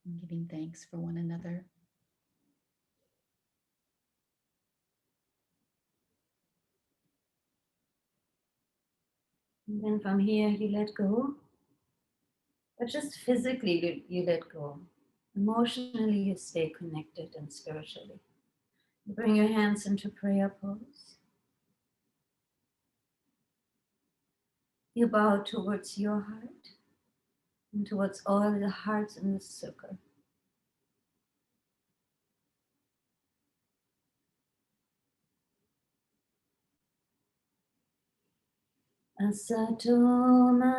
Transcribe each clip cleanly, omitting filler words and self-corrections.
and giving thanks for one another. And then from here, you let go. But just physically, you let go. Emotionally, you stay connected and spiritually. You bring your hands into prayer pose. You bow towards your heart and towards all the hearts in this circle. Asatoma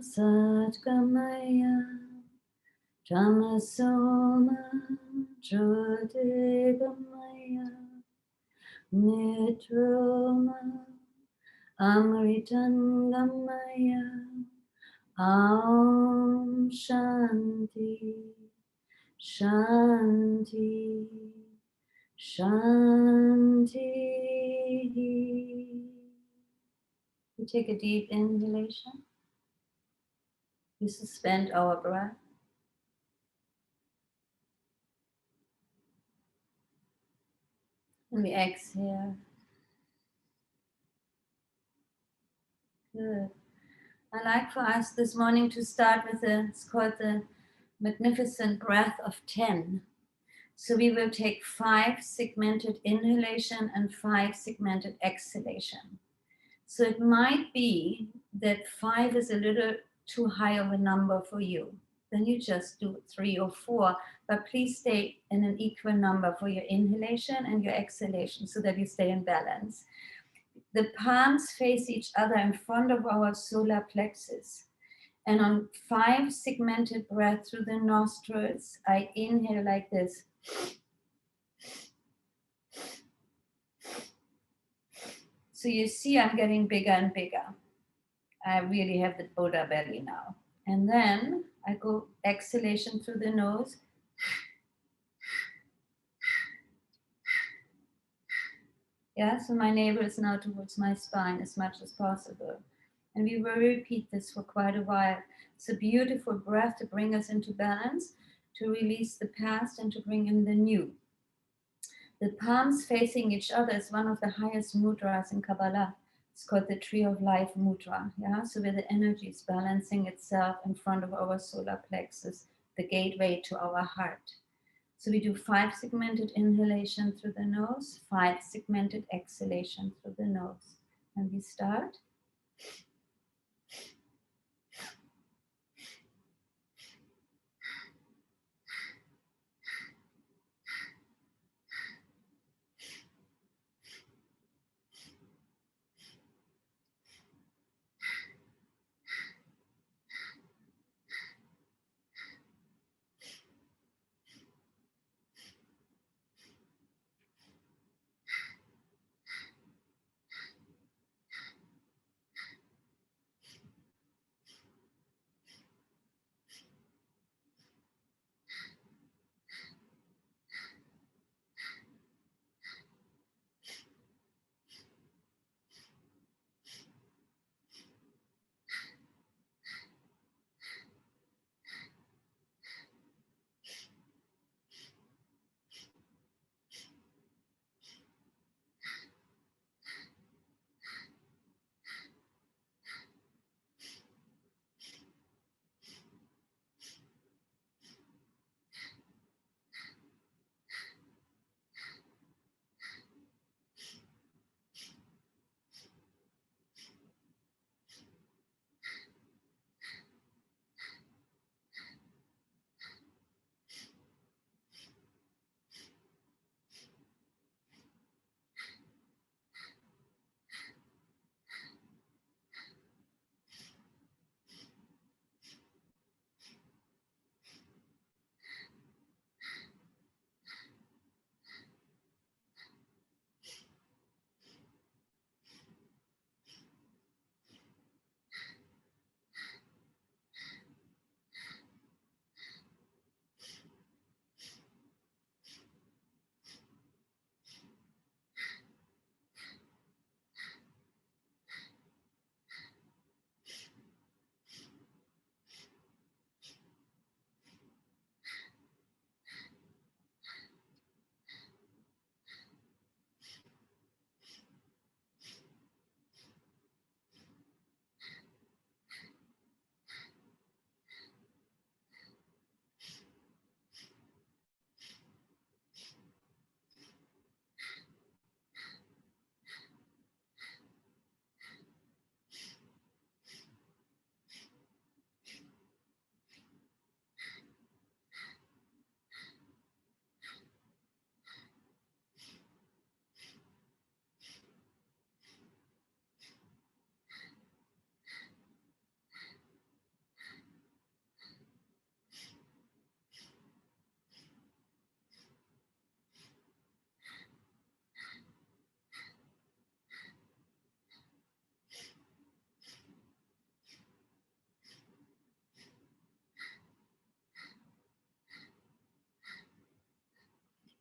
Satgamaya Tamasoma Jyotirgamaya Nitroma Amritangamaya Om Shanti Shanti Shanti. We take a deep inhalation. We suspend our breath. And we exhale. Good. I like for us this morning to start with it's called the magnificent breath of 10. So we will take 5 segmented inhalation and 5 segmented exhalation. So it might be that 5 is a little too high of a number for you. Then you just do 3 or 4, but please stay in an equal number for your inhalation and your exhalation so that you stay in balance. The palms face each other in front of our solar plexus. And on 5 segmented breath through the nostrils, I inhale like this. So you see I'm getting bigger and bigger. I really have the Buddha belly now. And then I go exhalation through the nose. Yeah, so my navel is now towards my spine as much as possible. And we will repeat this for quite a while. It's a beautiful breath to bring us into balance, to release the past and to bring in the new. The palms facing each other is one of the highest mudras in Kabbalah. It's called the Tree of Life Mudra. Yeah, so where the energy is balancing itself in front of our solar plexus, the gateway to our heart. So we do 5 segmented inhalation through the nose, 5 segmented exhalation through the nose. And we start.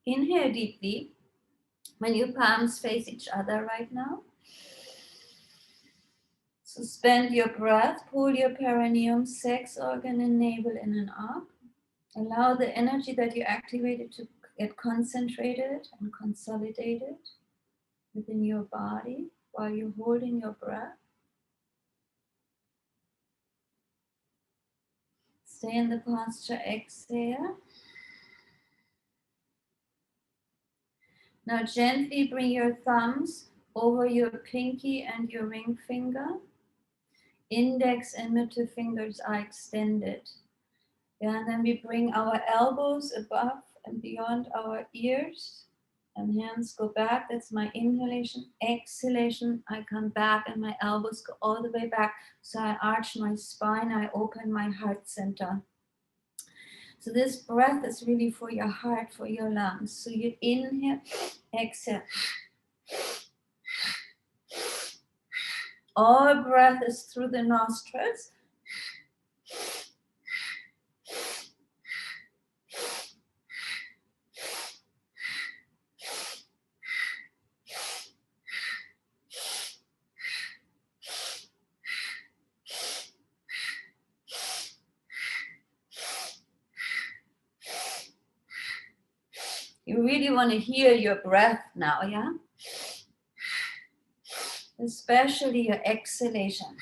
Inhale deeply when your palms face each other right now. Suspend your breath, pull your perineum, sex organ and navel in and up. Allow the energy that you activated to get concentrated and consolidated within your body while you're holding your breath. Stay in the posture, exhale. Now gently bring your thumbs over your pinky and your ring finger. Index and middle fingers are extended. And then we bring our elbows above and beyond our ears. And hands go back. That's my inhalation. Exhalation, I come back and my elbows go all the way back. So I arch my spine, I open my heart center. So this breath is really for your heart, for your lungs. So you inhale, exhale. All breath is through the nostrils. You really want to hear your breath now, yeah? Especially your exhalation.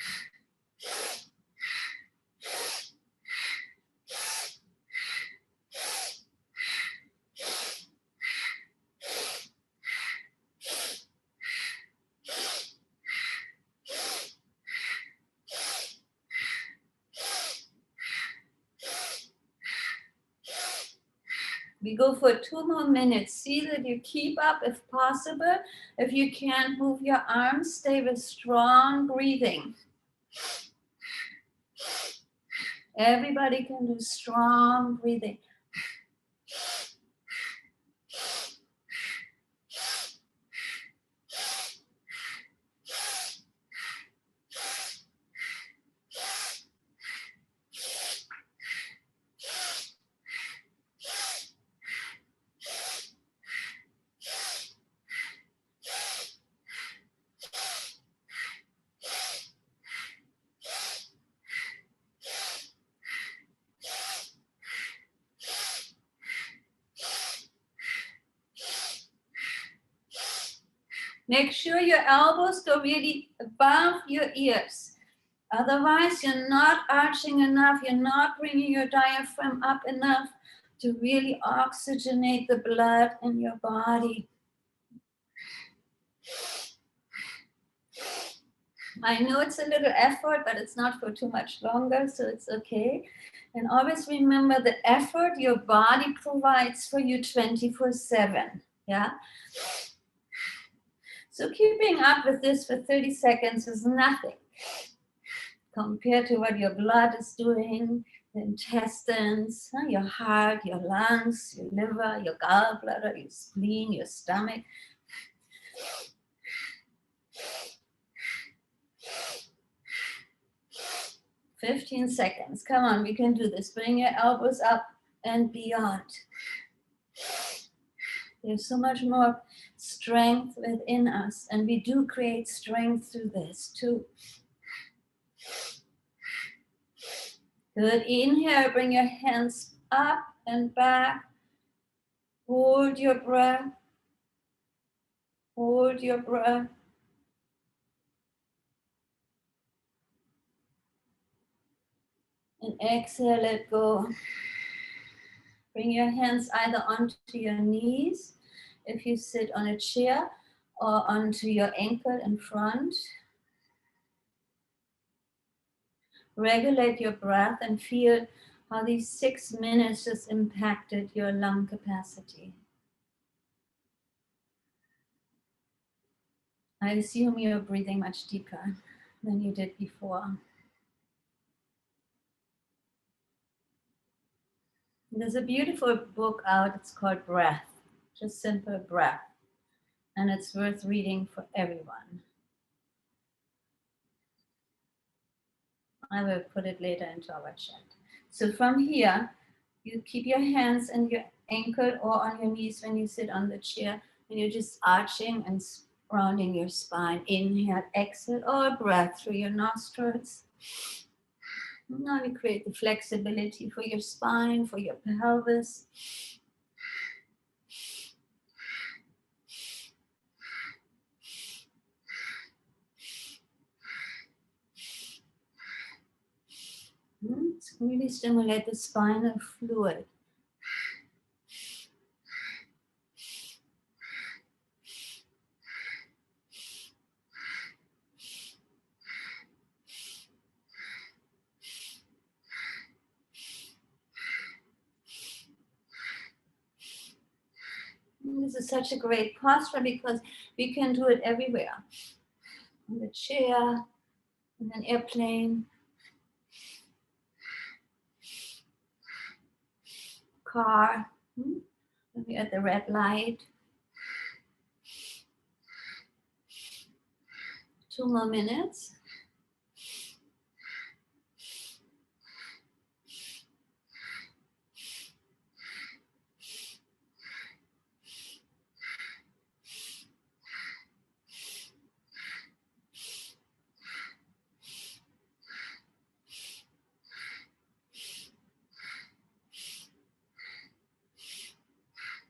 We go for 2 more minutes. See that you keep up if possible. If you can't move your arms, stay with strong breathing. Everybody can do strong breathing. Make sure your elbows go really above your ears. Otherwise, you're not arching enough. You're not bringing your diaphragm up enough to really oxygenate the blood in your body. I know it's a little effort, but it's not for too much longer, so it's okay. And always remember the effort your body provides for you 24/7. Yeah? So keeping up with this for 30 seconds is nothing compared to what your blood is doing, the intestines, your heart, your lungs, your liver, your gallbladder, your spleen, your stomach. "15 seconds. Come on, we can do this. Bring your elbows up and beyond. There's so much more strength within us, and we do create strength through this too. Good. Inhale, bring your hands up and back. Hold your breath. Hold your breath. And exhale, let go. Bring your hands either onto your knees if you sit on a chair, or onto your ankle in front. Regulate your breath and feel how these 6 minutes just impacted your lung capacity. I assume you're breathing much deeper than you did before. There's a beautiful book out, it's called Breath, just simple breath, and it's worth reading for everyone. I will put it later into our chat. So from here, you keep your hands and your ankle or on your knees when you sit on the chair, and you're just arching and rounding your spine. Inhale, exhale, or breath through your nostrils. Now we create the flexibility for your spine, for your pelvis. Really stimulate the spinal fluid. This is such a great posture because we can do it everywhere. On the chair, in an airplane, car, maybe at the red light. 2 more minutes.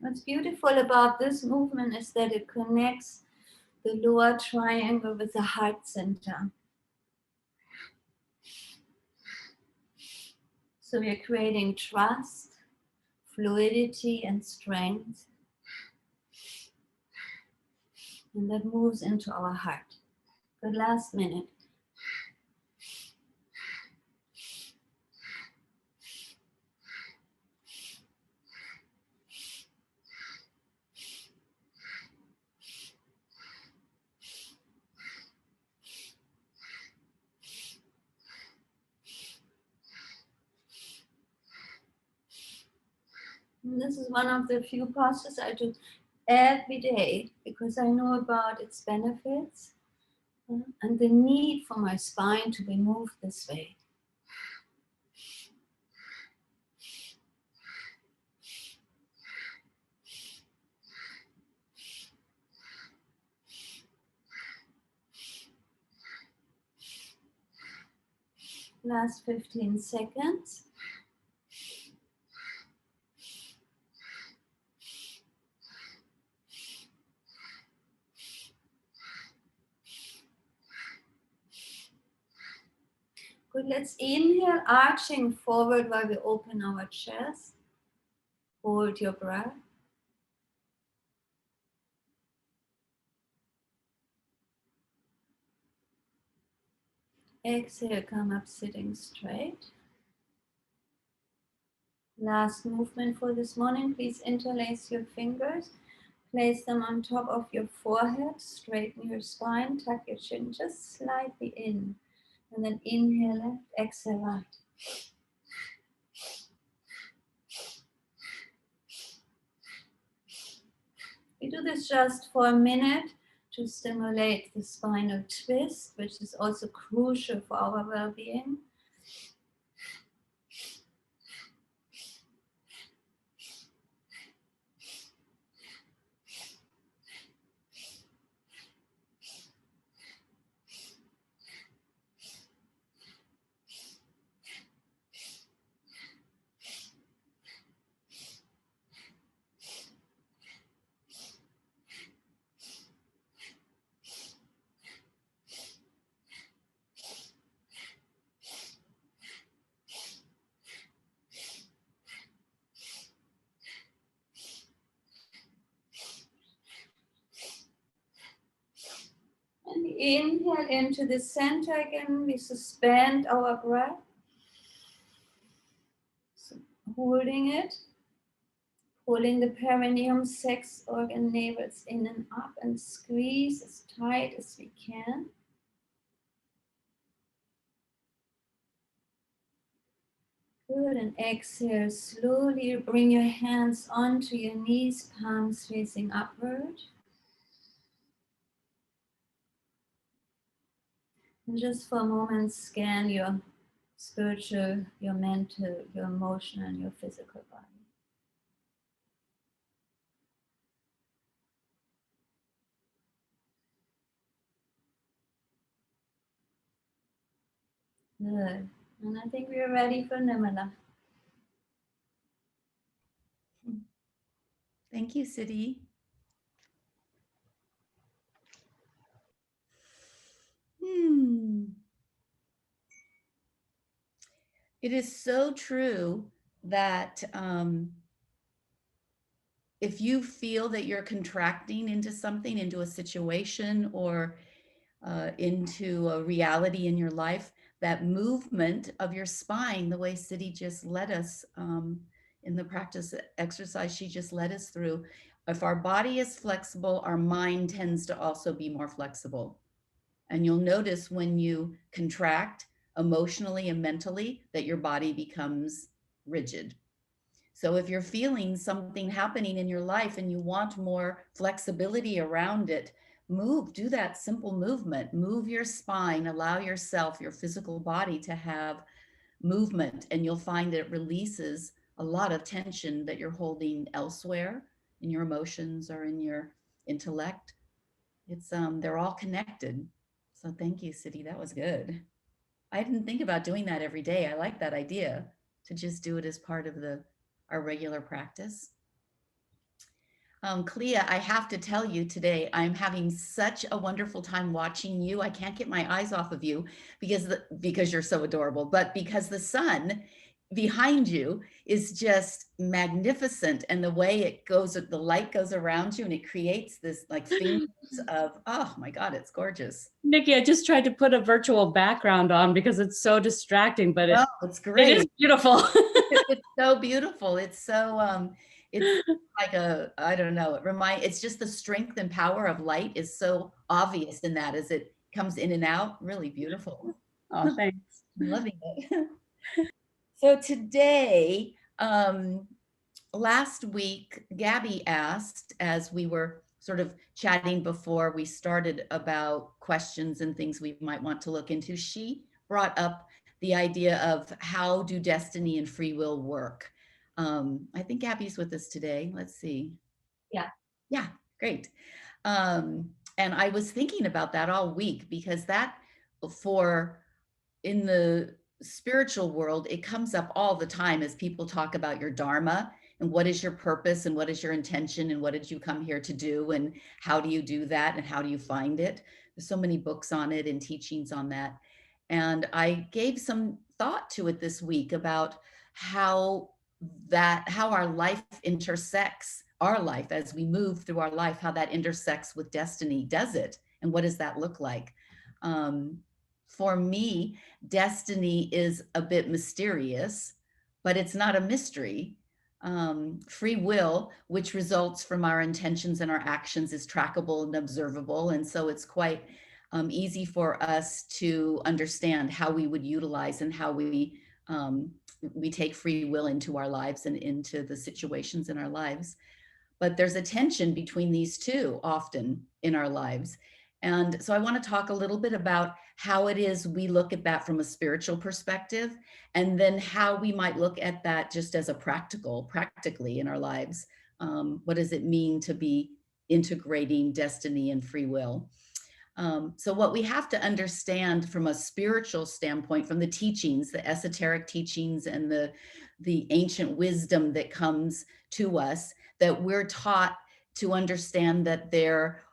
What's beautiful about this movement is that it connects the lower triangle with the heart center. So we're creating trust, fluidity, and strength. And that moves into our heart. Good, last minute. And this is one of the few postures I do every day because I know about its benefits and the need for my spine to be moved this way. Last 15 seconds. Good, let's inhale, arching forward while we open our chest. Hold your breath. Exhale, come up sitting straight. Last movement for this morning. Please interlace your fingers. Place them on top of your forehead. Straighten your spine. Tuck your chin just slightly in. And then inhale left, exhale right. We do this just for a minute to stimulate the spinal twist, which is also crucial for our well-being. And inhale into the center again. We suspend our breath. So holding it. Pulling the perineum, sex organ navels in and up and squeeze as tight as we can. Good, and exhale, slowly bring your hands onto your knees, palms facing upward. And just for a moment, scan your spiritual, your mental, your emotional, and your physical body. Good. And I think we're ready for Nirmala. Thank you, Siddhi. It is so true that if you feel that you're contracting into something, into a situation, or into a reality in your life, that movement of your spine, the way Siddhi just led us in the practice exercise she just led us through, if our body is flexible, our mind tends to also be more flexible. And you'll notice when you contract emotionally and mentally that your body becomes rigid. So if you're feeling something happening in your life and you want more flexibility around it, do that simple movement, move your spine, allow yourself, your physical body to have movement, and you'll find it releases a lot of tension that you're holding elsewhere in your emotions or in your intellect. It's they're all connected. So thank you, Siddhi. That was good. I didn't think about doing that every day. I like that idea to just do it as part of our regular practice. Clea, I have to tell you today, I'm having such a wonderful time watching you. I can't get my eyes off of you because you're so adorable, but because the sun behind you is just magnificent, and the way it goes, the light goes around you and it creates this like fingers of, oh my God, it's gorgeous. Nikki, I just tried to put a virtual background on because it's so distracting, but it's great. It is beautiful. It's so beautiful. It's so it's like I don't know, it's just the strength and power of light is so obvious in that as it comes in and out. Really beautiful. Oh, thanks. I'm loving it. So today, last week, Gabby asked, as we were sort of chatting before we started about questions and things we might want to look into, she brought up the idea of how do destiny and free will work. I think Gabby's with us today. Let's see. Yeah, great. And I was thinking about that all week because that in the spiritual world, it comes up all the time as people talk about your dharma and what is your purpose and what is your intention and what did you come here to do and how do you do that and how do you find it. There's so many books on it and teachings on that. And I gave some thought to it this week about how our life intersects our life as we move through our life, how that intersects with destiny. Does it? And what does that look like? For me, destiny is a bit mysterious, but it's not a mystery. Free will, which results from our intentions and our actions, is trackable and observable. And so it's quite easy for us to understand how we would utilize and how we take free will into our lives and into the situations in our lives. But there's a tension between these two often in our lives. And so I want to talk a little bit about how it is we look at that from a spiritual perspective, and then how we might look at that just as practically in our lives. What does it mean to be integrating destiny and free will? So what we have to understand from a spiritual standpoint, from the teachings, the esoteric teachings and the ancient wisdom that comes to us, that we're taught to understand that there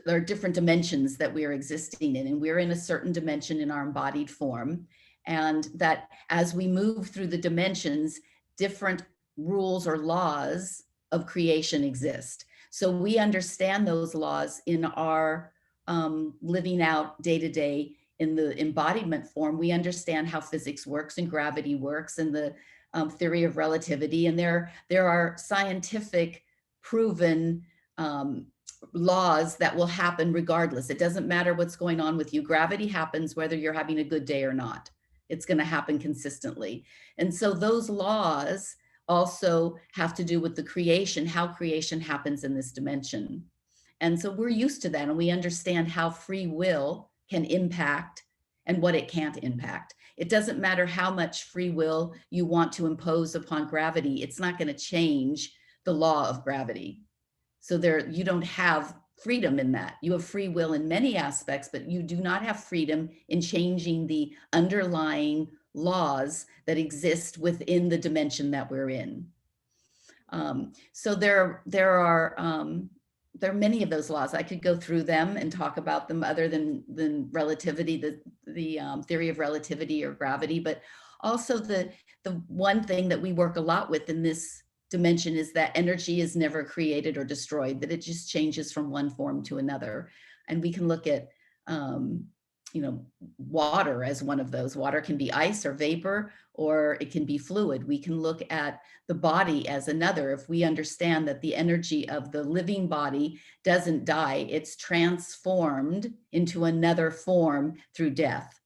are different dimensions that we are existing in, and we're in a certain dimension in our embodied form. And that as we move through the dimensions, different rules or laws of creation exist. So we understand those laws in our living out day to day in the embodiment form. We understand how physics works and gravity works and the theory of relativity. And there are scientific proven laws that will happen regardless. It doesn't matter what's going on with you. Gravity happens whether you're having a good day or not. It's going to happen consistently. And so those laws also have to do with the creation, how creation happens in this dimension. And so we're used to that, and we understand how free will can impact and what it can't impact. It doesn't matter how much free will you want to impose upon gravity. It's not going to change the law of gravity. So you don't have freedom in that. You have free will in many aspects, but you do not have freedom in changing the underlying laws that exist within the dimension that we're in. So there are many of those laws. I could go through them and talk about them other than relativity, the theory of relativity or gravity, but also the one thing that we work a lot with in this dimension is that energy is never created or destroyed, that it just changes from one form to another. And we can look at, water as one of those. Water can be ice or vapor, or it can be fluid. We can look at the body as another. If we understand that the energy of the living body doesn't die, it's transformed into another form through death.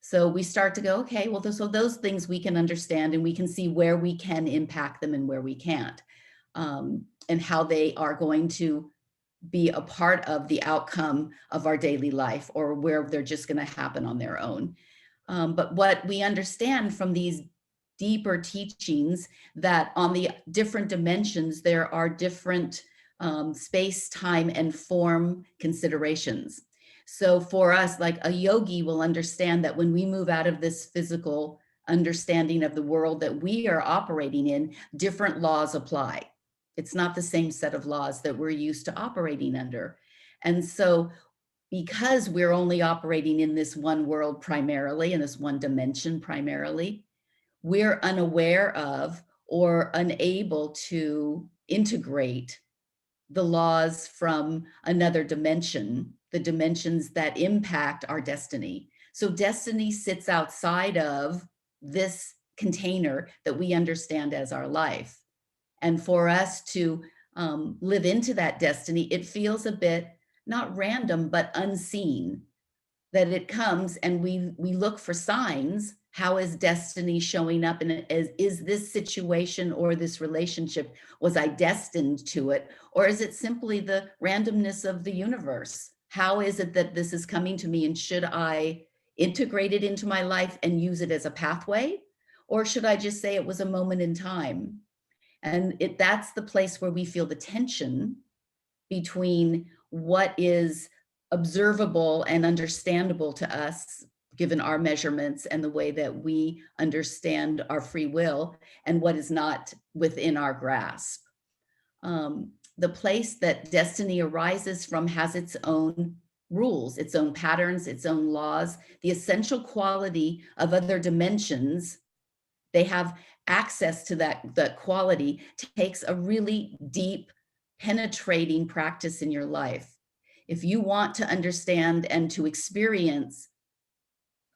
So we start to go, okay, well, so those things we can understand, and we can see where we can impact them and where we can't, and how they are going to be a part of the outcome of our daily life, or where they're just going to happen on their own. But what we understand from these deeper teachings, that on the different dimensions, there are different space, time, and form considerations. So for us, like a yogi will understand that when we move out of this physical understanding of the world that we are operating in, different laws apply. It's not the same set of laws that we're used to operating under. And so because we're only operating in this one world primarily, in this one dimension primarily, we're unaware of or unable to integrate the laws from another dimension, the dimensions that impact our destiny. So destiny sits outside of this container that we understand as our life. And for us to live into that destiny, it feels a bit not random, but unseen, that it comes and we look for signs. How is destiny showing up? And is this situation or this relationship, was I destined to it? Or is it simply the randomness of the universe? How is it that this is coming to me? And should I integrate it into my life and use it as a pathway? Or should I just say it was a moment in time? And that's the place where we feel the tension between what is observable and understandable to us, given our measurements and the way that we understand our free will, and what is not within our grasp. The place that destiny arises from has its own rules, its own patterns, its own laws. The essential quality of other dimensions, they have access to that quality, takes a really deep, penetrating practice in your life. If you want to understand and to experience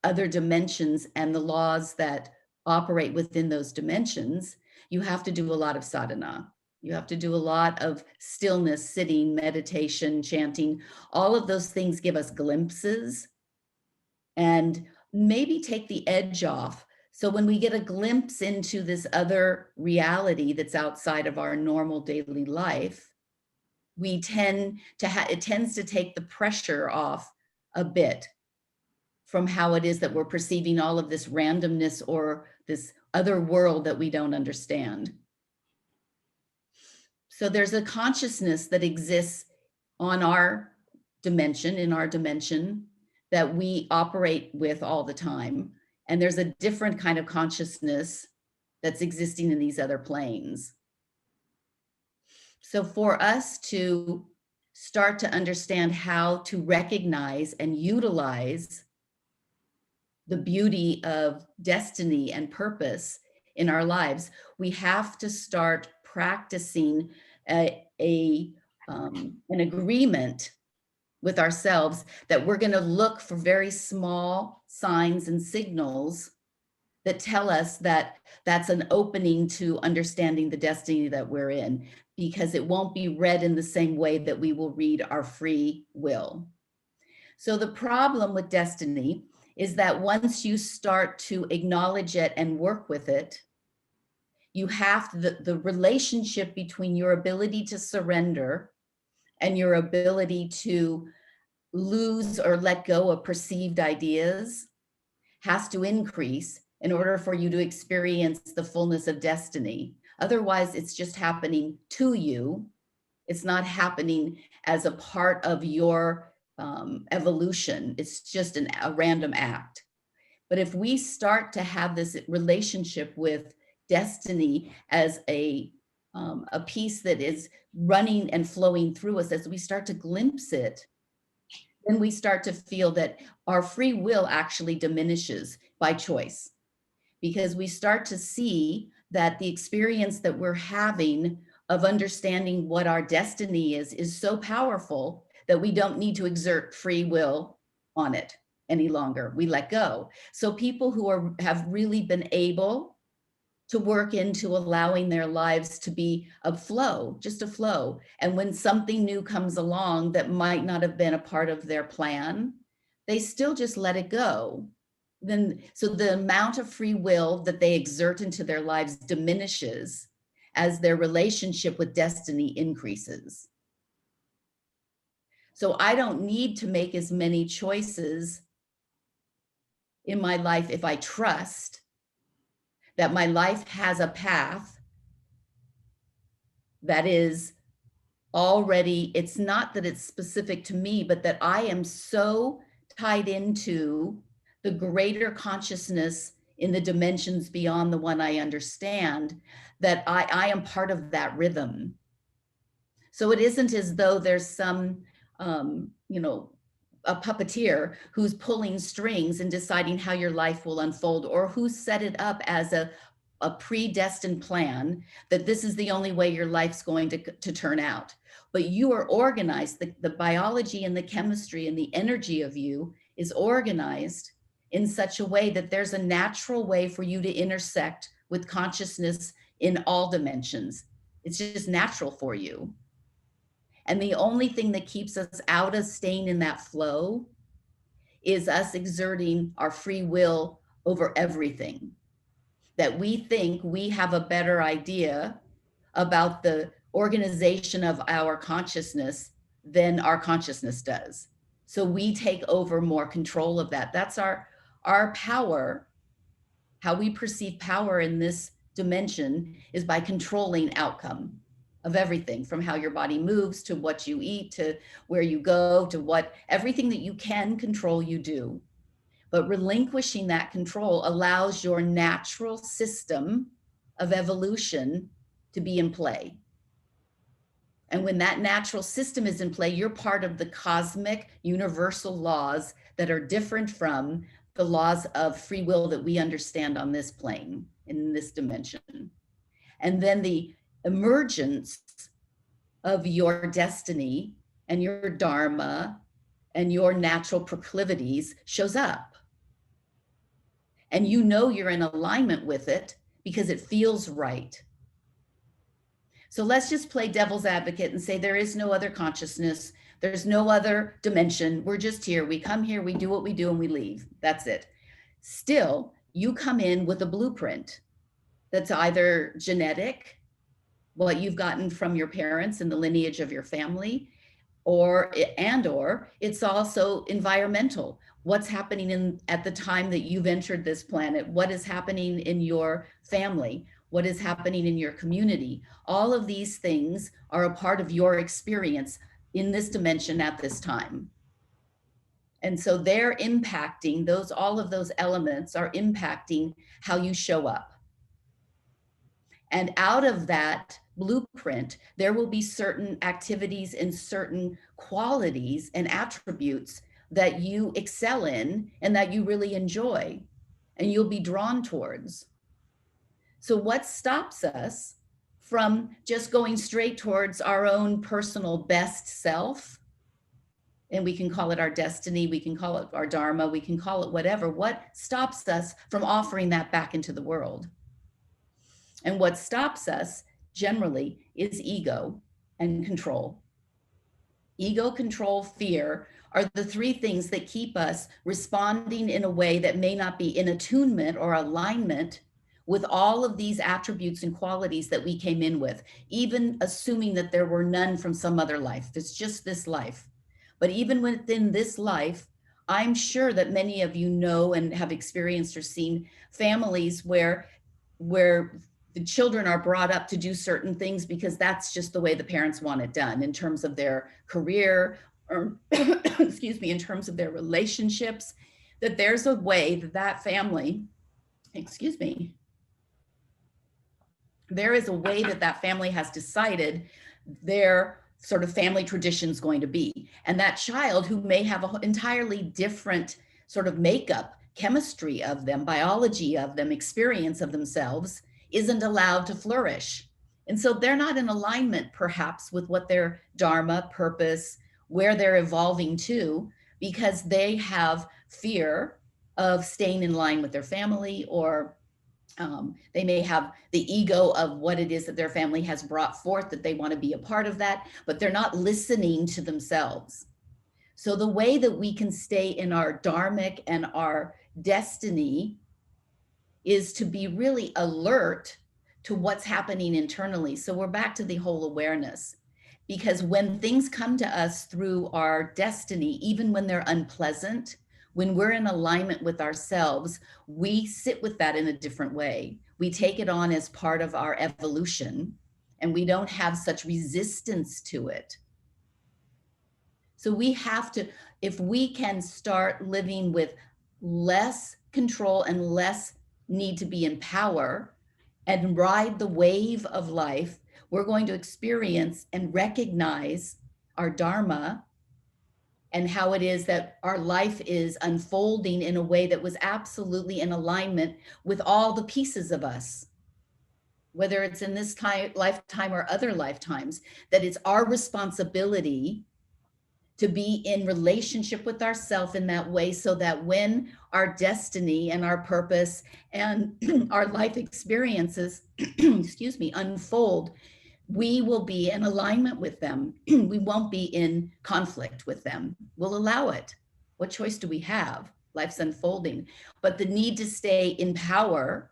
other dimensions and the laws that operate within those dimensions, you have to do a lot of sadhana. You have to do a lot of stillness, sitting, meditation, chanting. All of those things give us glimpses and maybe take the edge off. So when we get a glimpse into this other reality that's outside of our normal daily life, we tend to it tends to take the pressure off a bit from how it is that we're perceiving all of this randomness or this other world that we don't understand. So there's a consciousness that exists on our dimension, in our dimension, that we operate with all the time. And there's a different kind of consciousness that's existing in these other planes. So for us to start to understand how to recognize and utilize the beauty of destiny and purpose in our lives, we have to start practicing an agreement with ourselves that we're going to look for very small signs and signals that tell us that that's an opening to understanding the destiny that we're in, because it won't be read in the same way that we will read our free will. So the problem with destiny is that once you start to acknowledge it and work with it, you have the relationship between your ability to surrender and your ability to lose or let go of perceived ideas has to increase in order for you to experience the fullness of destiny. Otherwise, it's just happening to you It's not happening as a part of your evolution. It's just a random act. But if we start to have this relationship with destiny as a piece that is running and flowing through us, as we start to glimpse it, then we start to feel that our free will actually diminishes by choice, because we start to see that the experience that we're having of understanding what our destiny is so powerful that we don't need to exert free will on it any longer. We let go. So people who have really been able to work into allowing their lives to be a flow, just a flow. And when something new comes along that might not have been a part of their plan, they still just let it go. Then, so the amount of free will that they exert into their lives diminishes as their relationship with destiny increases. So I don't need to make as many choices in my life if I trust that my life has a path that is already, it's not that it's specific to me, but that I am so tied into the greater consciousness in the dimensions beyond the one I understand, that I am part of that rhythm. So it isn't as though there's some, a puppeteer who's pulling strings and deciding how your life will unfold, or who set it up as a predestined plan that this is the only way your life's going to turn out. But you are organized. The biology and the chemistry and the energy of you is organized in such a way that there's a natural way for you to intersect with consciousness in all dimensions. It's just natural for you. And the only thing that keeps us out of staying in that flow is us exerting our free will over everything. That we think we have a better idea about the organization of our consciousness than our consciousness does. So we take over more control of that. That's our power. How we perceive power in this dimension is by controlling outcome of everything, from how your body moves to what you eat to where you go to what everything that you can control you do. But relinquishing that control allows your natural system of evolution to be in play. And when that natural system is in play, you're part of the cosmic universal laws that are different from the laws of free will that we understand on this plane, in this dimension. And then the emergence of your destiny and your dharma and your natural proclivities shows up. And you know you're in alignment with it because it feels right. So let's just play devil's advocate and say there is no other consciousness. There's no other dimension. We're just here. We come here, we do what we do, and we leave. That's it. Still, you come in with a blueprint that's either genetic, what you've gotten from your parents and the lineage of your family, or it's also environmental. What's happening at the time that you've entered this planet? What is happening in your family? What is happening in your community? All of these things are a part of your experience in this dimension at this time. And so they're impacting all of those elements are impacting how you show up. And out of that blueprint, there will be certain activities and certain qualities and attributes that you excel in and that you really enjoy and you'll be drawn towards. So what stops us from just going straight towards our own personal best self? And we can call it our destiny, we can call it our dharma, we can call it whatever. What stops us from offering that back into the world? And what stops us generally is ego and control. Ego, control, fear are the three things that keep us responding in a way that may not be in attunement or alignment with all of these attributes and qualities that we came in with, even assuming that there were none from some other life. It's just this life. But even within this life, I'm sure that many of you know and have experienced or seen families where the children are brought up to do certain things because that's just the way the parents want it done in terms of their career or excuse me, in terms of their relationships, that there's a way that that family, excuse me, there is a way that that family has decided their sort of family tradition is going to be. And that child who may have an entirely different sort of makeup, chemistry of them, biology of them, experience of themselves, isn't allowed to flourish. And so they're not in alignment perhaps with what their dharma, purpose, where they're evolving to, because they have fear of staying in line with their family, or they may have the ego of what it is that their family has brought forth, that they want to be a part of that, but they're not listening to themselves. So the way that we can stay in our dharmic and our destiny is to be really alert to what's happening internally. So we're back to the whole awareness, because when things come to us through our destiny, even when they're unpleasant, when we're in alignment with ourselves, we sit with that in a different way. We take it on as part of our evolution, and we don't have such resistance to it. So we have to, if we can start living with less control and less need to be in power and ride the wave of life, we're going to experience and recognize our dharma and how it is that our life is unfolding in a way that was absolutely in alignment with all the pieces of us, whether it's in this lifetime or other lifetimes, that it's our responsibility to be in relationship with ourselves in that way, so that when our destiny and our purpose and our life experiences, excuse me, unfold, we will be in alignment with them. We won't be in conflict with them. We'll allow it. What choice do we have? Life's unfolding. But the need to stay in power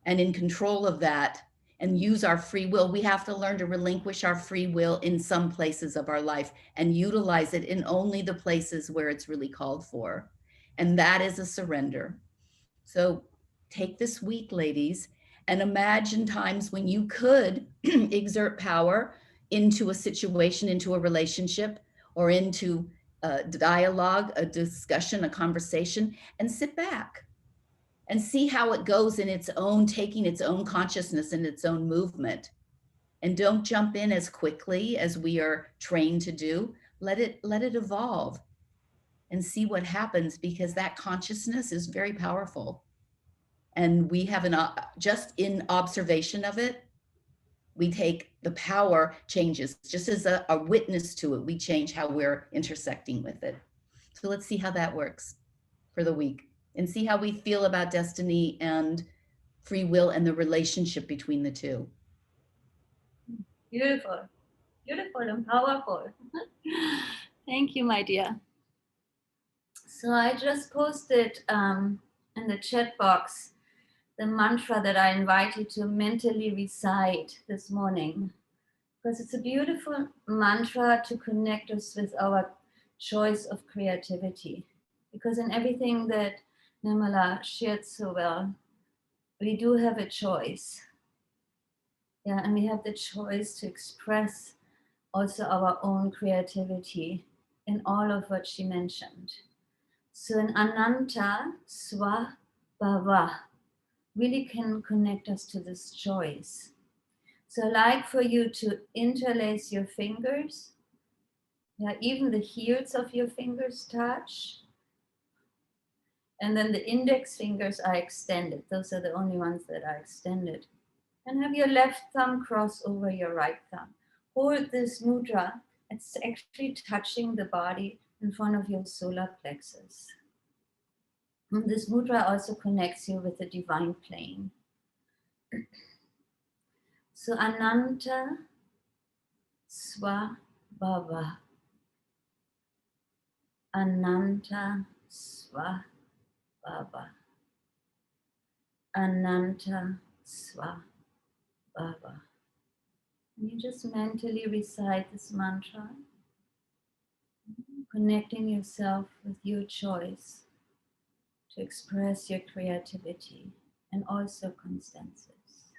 and in control of that and use our free will, we have to learn to relinquish our free will in some places of our life and utilize it in only the places where it's really called for. And that is a surrender. So take this week, ladies, and imagine times when you could exert power into a situation, into a relationship, or into a dialogue, a discussion, a conversation, and sit back and see how it goes in its own, taking its own consciousness and its own movement. And don't jump in as quickly as we are trained to do. Let it evolve and see what happens, because that consciousness is very powerful. And we have just in observation of it, we take the power changes, just as a witness to it, we change how we're intersecting with it. So let's see how that works for the week, and see how we feel about destiny and free will and the relationship between the two. Beautiful, beautiful and powerful. Thank you, my dear. So I just posted in the chat box the mantra that I invite you to mentally recite this morning, because it's a beautiful mantra to connect us with our choice of creativity. Because in everything that Nirmala shared so well, we do have a choice. Yeah, and we have the choice to express also our own creativity in all of what she mentioned. So an Ananta Swa Bhava really can connect us to this choice. So I'd like for you to interlace your fingers. Yeah, even the heels of your fingers touch. And then the index fingers are extended. Those are the only ones that are extended. And have your left thumb cross over your right thumb. Hold this mudra. It's actually touching the body in front of your solar plexus. And this mudra also connects you with the divine plane. So Ananta Swa Bhava. Ananta Swa Bhava. Ananta Swa Bhava. And you just mentally recite this mantra, connecting yourself with your choice to express your creativity and also consensus.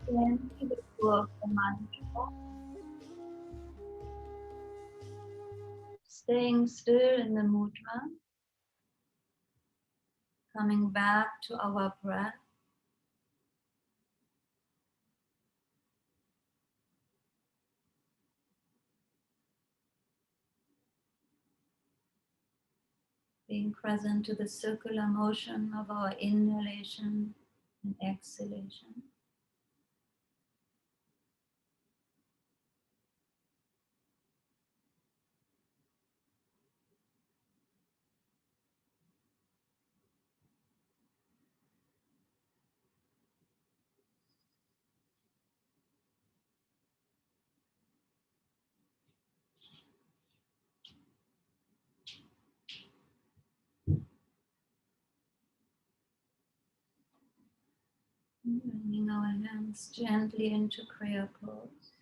Gently let go of the mantra. Staying still in the mudra. Coming back to our breath. Being present to the circular motion of our inhalation and exhalation. Bringing our hands gently into prayer pose.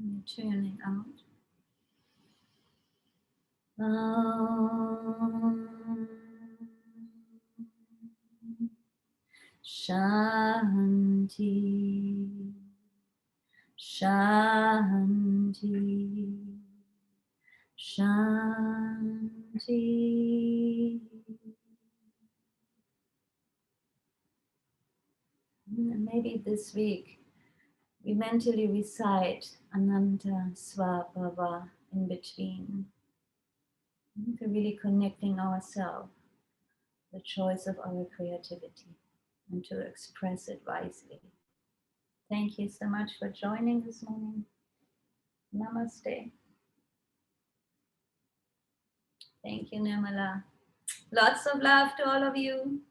And tuning out. Shanti, Shanti, Shanti. And maybe this week we mentally recite Ananta Swabhava in between. To really connecting ourselves, the choice of our creativity, and to express it wisely. Thank you so much for joining this morning. Namaste. Thank you, Nirmala. Lots of love to all of you.